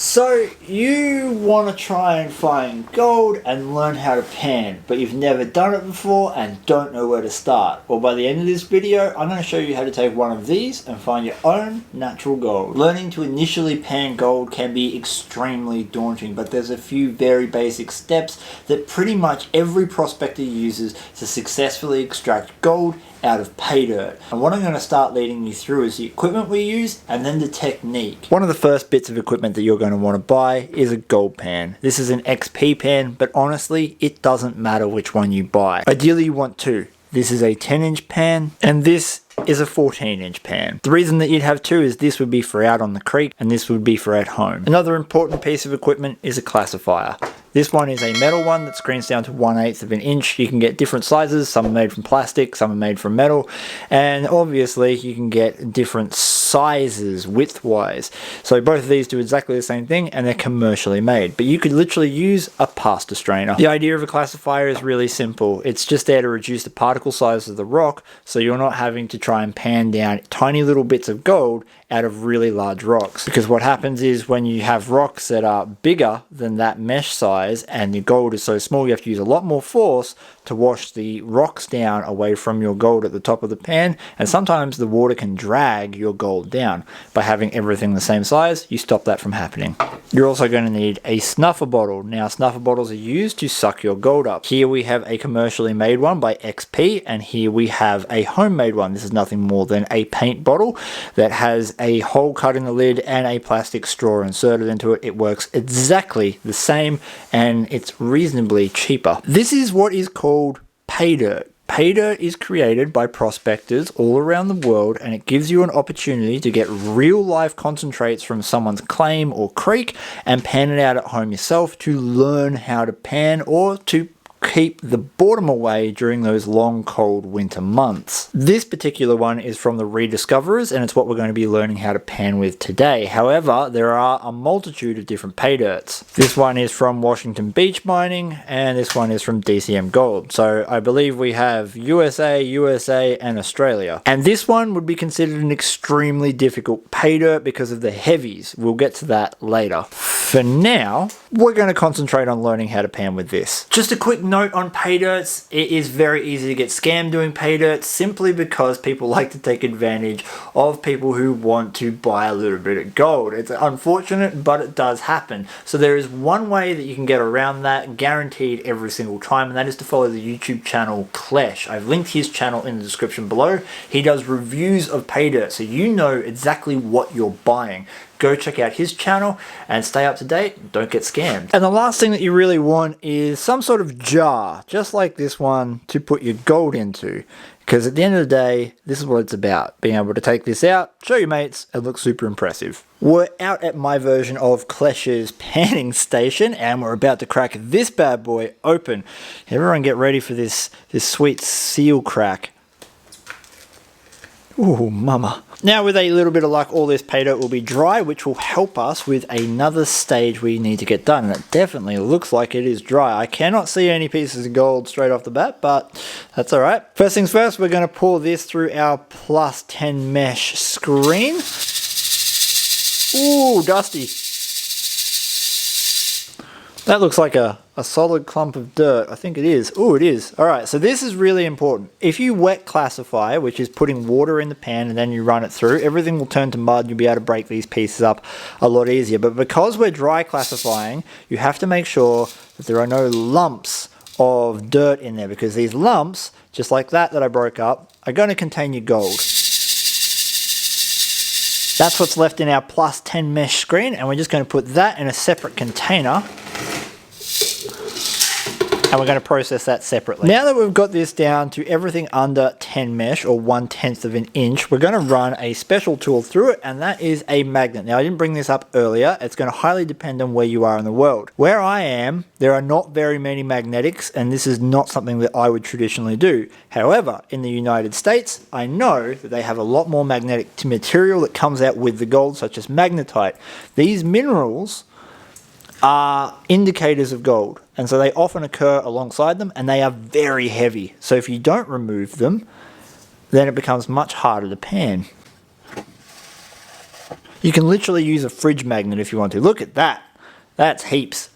So you want to try and find gold and learn how to pan, but you've never done it before and don't know where to start. Well, by the end of this video, I'm going to show you how to take one of these and find your own natural gold. Learning to initially pan gold can be extremely daunting, but there's a few very basic steps that pretty much every prospector uses to successfully extract gold out of pay dirt. And what I'm going to start leading you through is the equipment we use and then the technique. One of the first bits of equipment that you're going to want to buy is a gold pan. This is an XP pan, but honestly, it doesn't matter which one you buy. Ideally, you want two. This is a 10-inch pan, and this is a 14-inch pan. The reason that you'd have two is this would be for out on the creek, and this would be for at home. Another important piece of equipment is a classifier. This one is a metal one that screens down to 1/8 of an inch. You can get different sizes. Some are made from plastic, some are made from metal, and obviously you can get different sizes width-wise. So both of these do exactly the same thing, and they're commercially made. But you could literally use a pasta strainer. The idea of a classifier is really simple. It's just there to reduce the particle size of the rock, so you're not having to try and pan down tiny little bits of gold out of really large rocks. Because what happens is when you have rocks that are bigger than that mesh size and your gold is so small, you have to use a lot more force to wash the rocks down away from your gold at the top of the pan, and sometimes the water can drag your gold down. By having everything the same size, you stop that from happening. You're also going to need a snuffer bottle. Now, snuffer bottles are used to suck your gold up. Here we have a commercially made one by XP, and here we have a homemade one. This is nothing more than a paint bottle that has a hole cut in the lid and a plastic straw inserted into it. It works exactly the same, and it's reasonably cheaper. This is what is called pay dirt. Pay dirt is created by prospectors all around the world, and it gives you an opportunity to get real life concentrates from someone's claim or creek and pan it out at home yourself to learn how to pan or to keep the boredom away during those long cold winter months. This particular one is from the rediscoverers, and it's what we're going to be learning how to pan with today. However, there are a multitude of different pay dirts. This one is from Washington Beach Mining, and this one is from DCM Gold. So I believe we have USA, and Australia. And this one would be considered an extremely difficult pay dirt because of the heavies. We'll get to that later. For now, we're going to concentrate on learning how to pan with this. Just a quick note on pay dirts. It is very easy to get scammed doing pay dirts simply because people like to take advantage of people who want to buy a little bit of gold. It's unfortunate, but it does happen. So there is one way that you can get around that, guaranteed every single time, and that is to follow the YouTube channel Klesh. I've linked his channel in the description below. He does reviews of pay dirt, so you know exactly what you're buying. Go check out his channel and stay up to date. Don't get scammed. And the last thing that you really want is some sort of jar, just like this one, to put your gold into. Because at the end of the day, this is what it's about. Being able to take this out, show your mates, and look super impressive. We're out at my version of Klesh's panning station, and we're about to crack this bad boy open. Everyone get ready for this sweet seal crack. Ooh, mama. Now with a little bit of luck, all this pay dirt will be dry, which will help us with another stage we need to get done. And it definitely looks like it is dry. I cannot see any pieces of gold straight off the bat, but that's all right. First things first, we're going to pour this through our plus 10 mesh screen. Ooh, dusty. That looks like a solid clump of dirt. I think it is. Oh, it is. All right, so this is really important. If you wet classify, which is putting water in the pan and then you run it through, everything will turn to mud. You'll be able to break these pieces up a lot easier. But because we're dry classifying, you have to make sure that there are no lumps of dirt in there, because these lumps, just like that I broke up, are going to contain your gold. That's what's left in our plus 10 mesh screen, and we're just going to put that in a separate container. And we're going to process that separately. Now that we've got this down to everything under 10 mesh, or 1/10 of an inch, we're going to run a special tool through it, and that is a magnet. Now, I didn't bring this up earlier. It's going to highly depend on where you are in the world. Where I am, there are not very many magnetics, and this is not something that I would traditionally do. However, in the United States, I know that they have a lot more magnetic material that comes out with the gold, such as magnetite. These minerals are indicators of gold, and so they often occur alongside them, and they are very heavy. So if you don't remove them, then it becomes much harder to pan. You can literally use a fridge magnet if you want to. Look at that. That's heaps.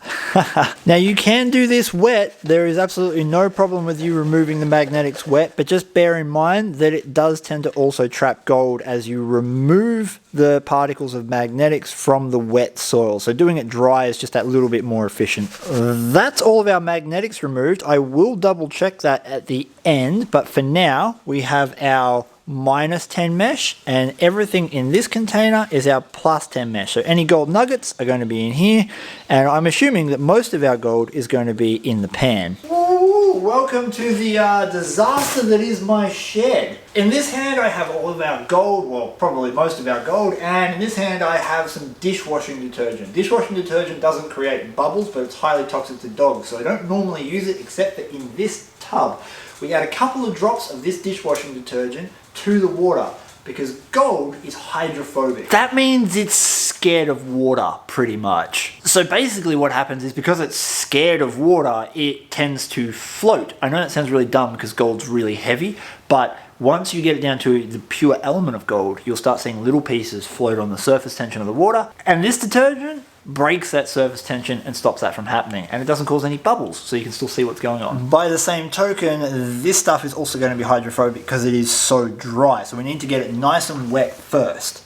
Now you can do this wet. There is absolutely no problem with you removing the magnetics wet, but just bear in mind that it does tend to also trap gold as you remove the particles of magnetics from the wet soil. So doing it dry is just that little bit more efficient. That's all of our magnetics removed. I will double check that at the end, but for now we have our -10 mesh, and everything in this container is our +10 mesh. So any gold nuggets are going to be in here, and I'm assuming that most of our gold is going to be in the pan. Ooh, welcome to the disaster that is my shed. In this hand I have all of our gold, well probably most of our gold, and in this hand I have some dishwashing detergent. Dishwashing detergent doesn't create bubbles, but it's highly toxic to dogs, so I don't normally use it except that in this tub. We add a couple of drops of this dishwashing detergent to the water because gold is hydrophobic. That means it's scared of water pretty much. So basically what happens is because it's scared of water, it tends to float. I know that sounds really dumb because gold's really heavy, but once you get it down to the pure element of gold, you'll start seeing little pieces float on the surface tension of the water, and this detergent breaks that surface tension and stops that from happening, and it doesn't cause any bubbles, so you can still see what's going on. By the same token, this stuff is also going to be hydrophobic because it is so dry, so we need to get it nice and wet first.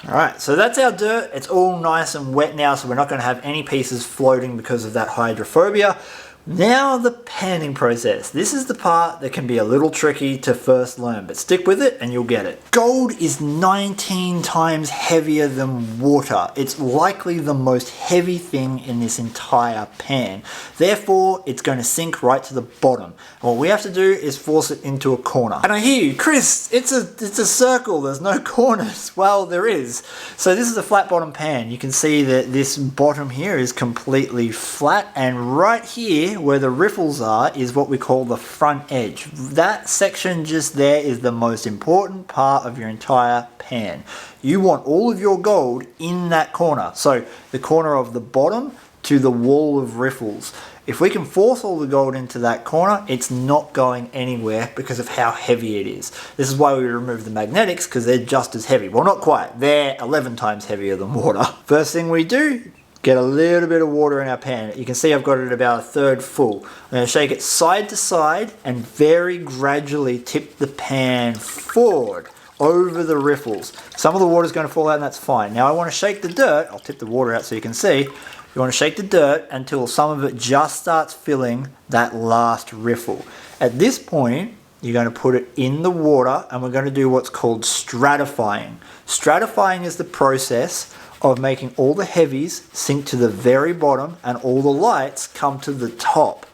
Alright, so that's our dirt. It's all nice and wet now, so we're not going to have any pieces floating because of that hydrophobia. Now the panning process. This is the part that can be a little tricky to first learn, but stick with it and you'll get it. Gold is 19 times heavier than water. It's likely the most heavy thing in this entire pan. Therefore, it's going to sink right to the bottom. And what we have to do is force it into a corner. And I hear you, Chris, it's a circle, there's no corners. Well, there is. So this is a flat bottom pan. You can see that this bottom here is completely flat, and right here where the riffles are is what we call the front edge. That section just there is the most important part of your entire pan. You want all of your gold in that corner. So the corner of the bottom to the wall of riffles. If we can force all the gold into that corner, it's not going anywhere because of how heavy it is. This is why we remove the magnetics, because they're just as heavy. Well, not quite. They're 11 times heavier than water. First thing we do, get a little bit of water in our pan. You can see I've got it about 1/3 full. I'm going to shake it side to side and very gradually tip the pan forward over the riffles. Some of the water is going to fall out and that's fine. Now I want to shake the dirt. I'll tip the water out so you can see. You want to shake the dirt until some of it just starts filling that last riffle. At this point, you're going to put it in the water and we're going to do what's called stratifying. Stratifying is the process of making all the heavies sink to the very bottom and all the lights come to the top.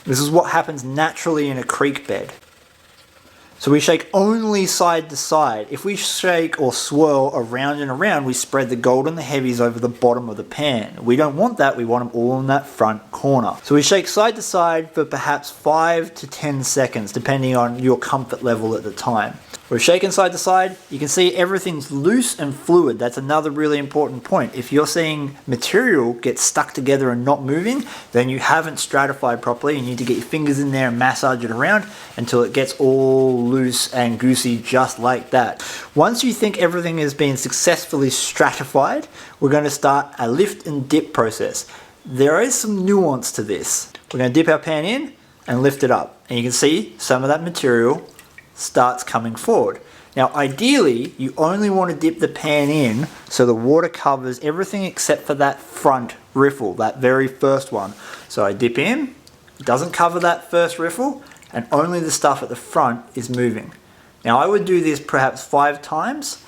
This is what happens naturally in a creek bed. So we shake only side to side. If we shake or swirl around and around, we spread the gold and the heavies over the bottom of the pan. We don't want that, we want them all in that front corner. So we shake side to side for perhaps 5 to 10 seconds, depending on your comfort level at the time. We're shaking side to side. You can see everything's loose and fluid. That's another really important point. If you're seeing material get stuck together and not moving, then you haven't stratified properly. You need to get your fingers in there and massage it around until it gets all loose and goosey just like that. Once you think everything has been successfully stratified, we're going to start a lift and dip process. There is some nuance to this. We're going to dip our pan in and lift it up. And you can see some of that material starts coming forward. Now ideally you only want to dip the pan in so the water covers everything except for that front riffle, that very first one. So I dip in, it doesn't cover that first riffle, and only the stuff at the front is moving. Now I would do this perhaps 5 times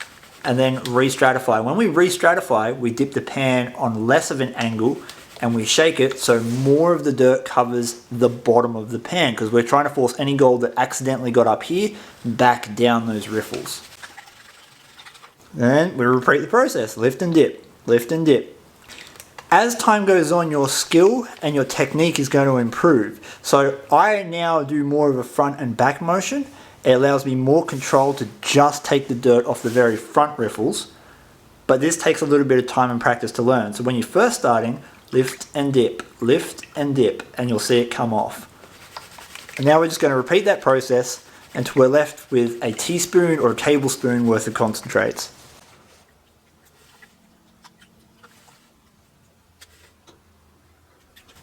and then re-stratify. When we re-stratify, we dip the pan on less of an angle and we shake it so more of the dirt covers the bottom of the pan, because we're trying to force any gold that accidentally got up here back down those riffles. Then we repeat the process, lift and dip, lift and dip. As time goes on, your skill and your technique is going to improve. So I now do more of a front and back motion. It allows me more control to just take the dirt off the very front riffles, but this takes a little bit of time and practice to learn. So when you're first starting, lift and dip, and you'll see it come off. And now we're just going to repeat that process until we're left with a teaspoon or a tablespoon worth of concentrates.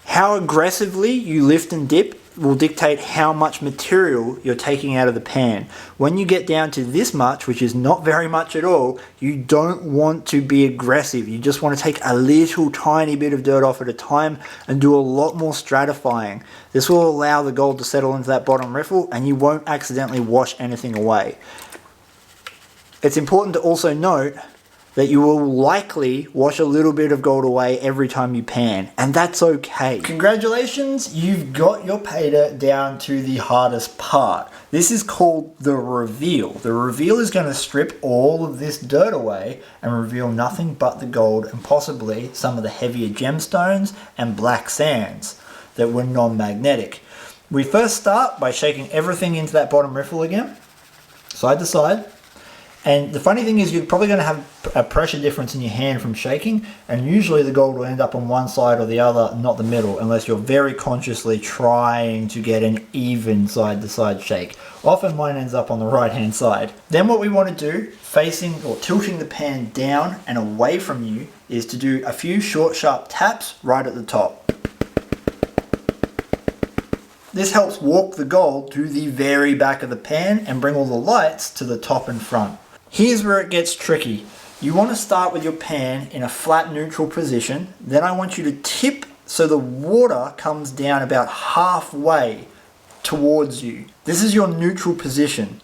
How aggressively you lift and dip will dictate how much material you're taking out of the pan. When you get down to this much, which is not very much at all, you don't want to be aggressive. You just want to take a little tiny bit of dirt off at a time and do a lot more stratifying. This will allow the gold to settle into that bottom riffle and you won't accidentally wash anything away. It's important to also note that you will likely wash a little bit of gold away every time you pan, and that's okay. Congratulations, you've got your pay dirt down to the hardest part. This is called the reveal. The reveal is going to strip all of this dirt away and reveal nothing but the gold and possibly some of the heavier gemstones and black sands that were non-magnetic. We first start by shaking everything into that bottom riffle again, side to side. And the funny thing is you're probably going to have a pressure difference in your hand from shaking, and usually the gold will end up on one side or the other, not the middle, unless you're very consciously trying to get an even side to side shake. Often mine ends up on the right hand side. Then what we want to do, facing or tilting the pan down and away from you, is to do a few short sharp taps right at the top. This helps walk the gold to the very back of the pan and bring all the lights to the top and front. Here's where it gets tricky. You want to start with your pan in a flat neutral position. Then I want you to tip so the water comes down about halfway towards you. This is your neutral position.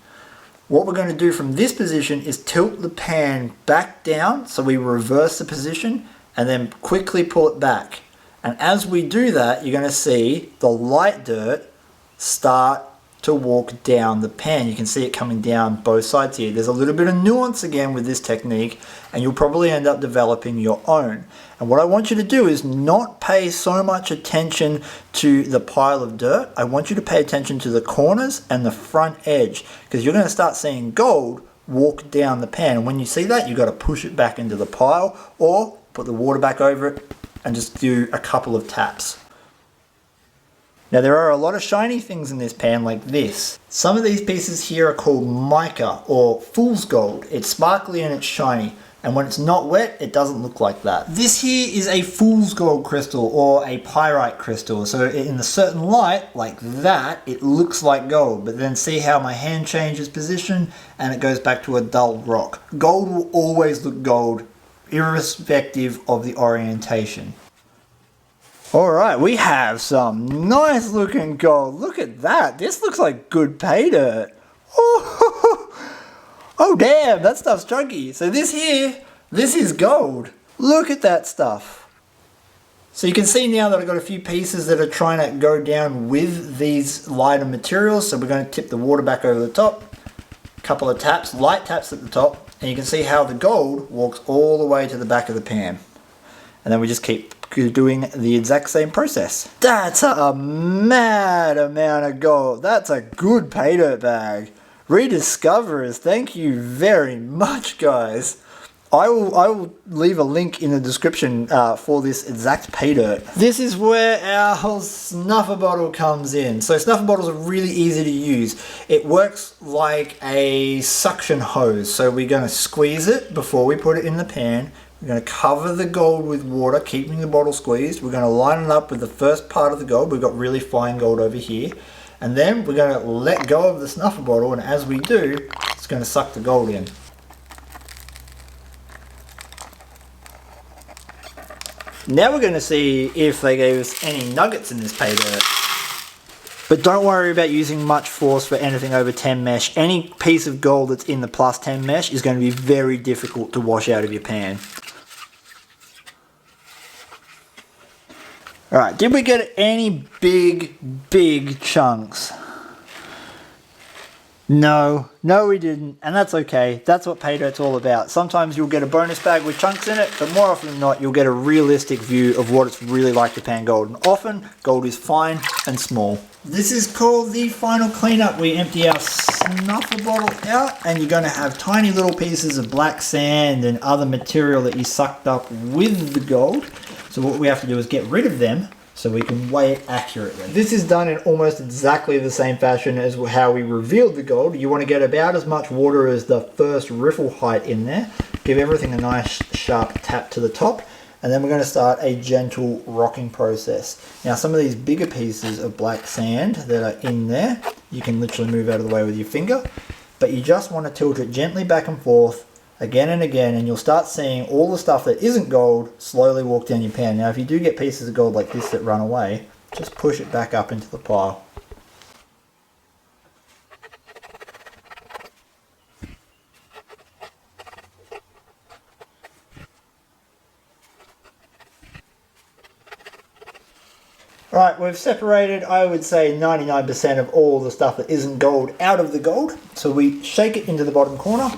What we're going to do from this position is tilt the pan back down so we reverse the position and then quickly pull it back. And as we do that, you're going to see the light dirt start to walk down the pan. You can see it coming down both sides here. There's a little bit of nuance again with this technique, and you'll probably end up developing your own. And what I want you to do is not pay so much attention to the pile of dirt. I want you to pay attention to the corners and the front edge, because you're going to start seeing gold walk down the pan. And when you see that, you've got to push it back into the pile or put the water back over it and just do a couple of taps. Now there are a lot of shiny things in this pan like this. Some of these pieces here are called mica or fool's gold. It's sparkly and it's shiny, and when it's not wet it doesn't look like that. This here is a fool's gold crystal or a pyrite crystal. So in a certain light like that it looks like gold, but then see how my hand changes position and it goes back to a dull rock. Gold will always look gold irrespective of the orientation. Alright, we have some nice looking gold. Look at that. This looks like good pay dirt. Oh damn, that stuff's chunky. So this is gold. Look at that stuff. So you can see now that I've got a few pieces that are trying to go down with these lighter materials. So we're going to tip the water back over the top. A couple of taps, light taps at the top. And you can see how the gold walks all the way to the back of the pan. And then we just keep doing the exact same process. That's a mad amount of gold. That's a good pay dirt bag. Rediscoverers, thank you very much, guys. I will leave a link in the description for this exact pay dirt. This is where our snuffer bottle comes in. So snuffer bottles are really easy to use. It works like a suction hose. So we're going to squeeze it before we put it in the pan. We're going to cover the gold with water, keeping the bottle squeezed. We're going to line it up with the first part of the gold. We've got really fine gold over here. And then we're going to let go of the snuffer bottle, and as we do, it's going to suck the gold in. Now we're going to see if they gave us any nuggets in this pay dirt. But don't worry about using much force for anything over 10 mesh. Any piece of gold that's in the plus 10 mesh is going to be very difficult to wash out of your pan. Alright, did we get any big chunks? No we didn't, and that's okay. That's what pay dirt's all about. Sometimes you'll get a bonus bag with chunks in it, but more often than not you'll get a realistic view of what it's really like to pan gold. And often, gold is fine and small. This is called the final cleanup. We empty our snuffer bottle out, and you're going to have tiny little pieces of black sand and other material that you sucked up with the gold. So what we have to do is get rid of them so we can weigh it accurately. This is done in almost exactly the same fashion as how we revealed the gold. You want to get about as much water as the first riffle height in there. Give everything a nice sharp tap to the top, and then we're going to start a gentle rocking process. Now some of these bigger pieces of black sand that are in there, you can literally move out of the way with your finger, but you just want to tilt it gently back and forth again and again, and you'll start seeing all the stuff that isn't gold slowly walk down your pan. Now if you do get pieces of gold like this that run away, just push it back up into the pile. Right, we've separated, I would say, 99% of all the stuff that isn't gold out of the gold. So we shake it into the bottom corner,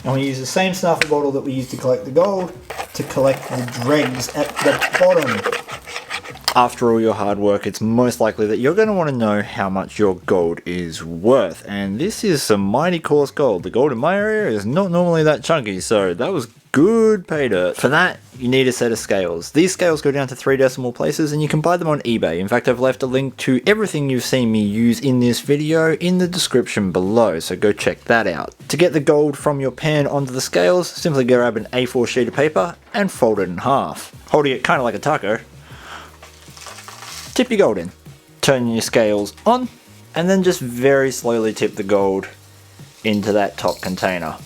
and we use the same snuffer bottle that we used to collect the gold to collect the dregs at the bottom. After all your hard work, it's most likely that you're going to want to know how much your gold is worth. And this is some mighty coarse gold. The gold in my area is not normally that chunky, so that was good pay dirt. For that, you need a set of scales. These scales go down to 3 decimal places, and you can buy them on eBay. In fact, I've left a link to everything you've seen me use in this video in the description below, so go check that out. To get the gold from your pan onto the scales, simply grab an A4 sheet of paper and fold it in half. Holding it kind of like a taco, tip your gold in. Turn your scales on, and then just very slowly tip the gold into that top container.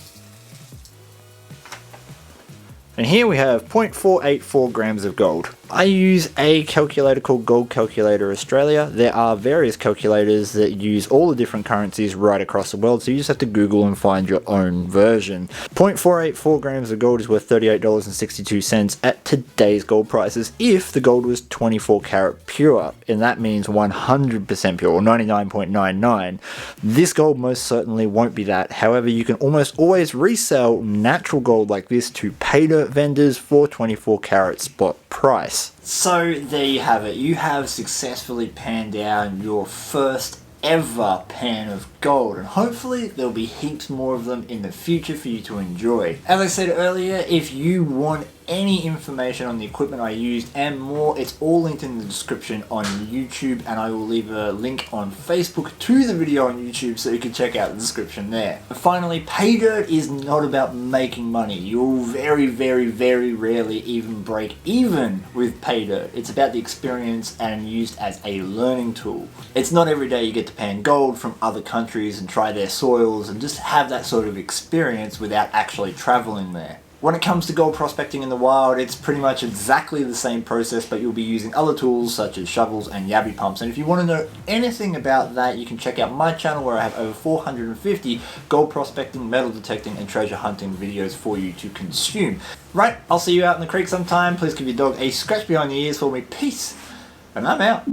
And here we have 0.484 grams of gold. I use a calculator called Gold Calculator Australia. There are various calculators that use all the different currencies right across the world, so you just have to Google and find your own version. 0.484 grams of gold is worth $38.62 at today's gold prices if the gold was 24 karat pure, and that means 100% pure, or 99.99. This gold most certainly won't be that. However, you can almost always resell natural gold like this to Paydirt vendors for 24 karat spot price. So there you have it. You have successfully panned down your first ever pan of gold, and hopefully there'll be heaps more of them in the future for you to enjoy. As I said earlier, if you want any information on the equipment I used and more, it's all linked in the description on YouTube, and I will leave a link on Facebook to the video on YouTube so you can check out the description there. And finally, pay dirt is not about making money. You'll very, very, very rarely even break even with pay dirt. It's about the experience and used as a learning tool. It's not every day you get to pan gold from other countries and try their soils and just have that sort of experience without actually traveling there. When it comes to gold prospecting in the wild, it's pretty much exactly the same process, but you'll be using other tools such as shovels and yabby pumps. And if you want to know anything about that, you can check out my channel where I have over 450 gold prospecting, metal detecting, and treasure hunting videos for you to consume. Right, I'll see you out in the creek sometime. Please give your dog a scratch behind the ears for me. Peace, and I'm out.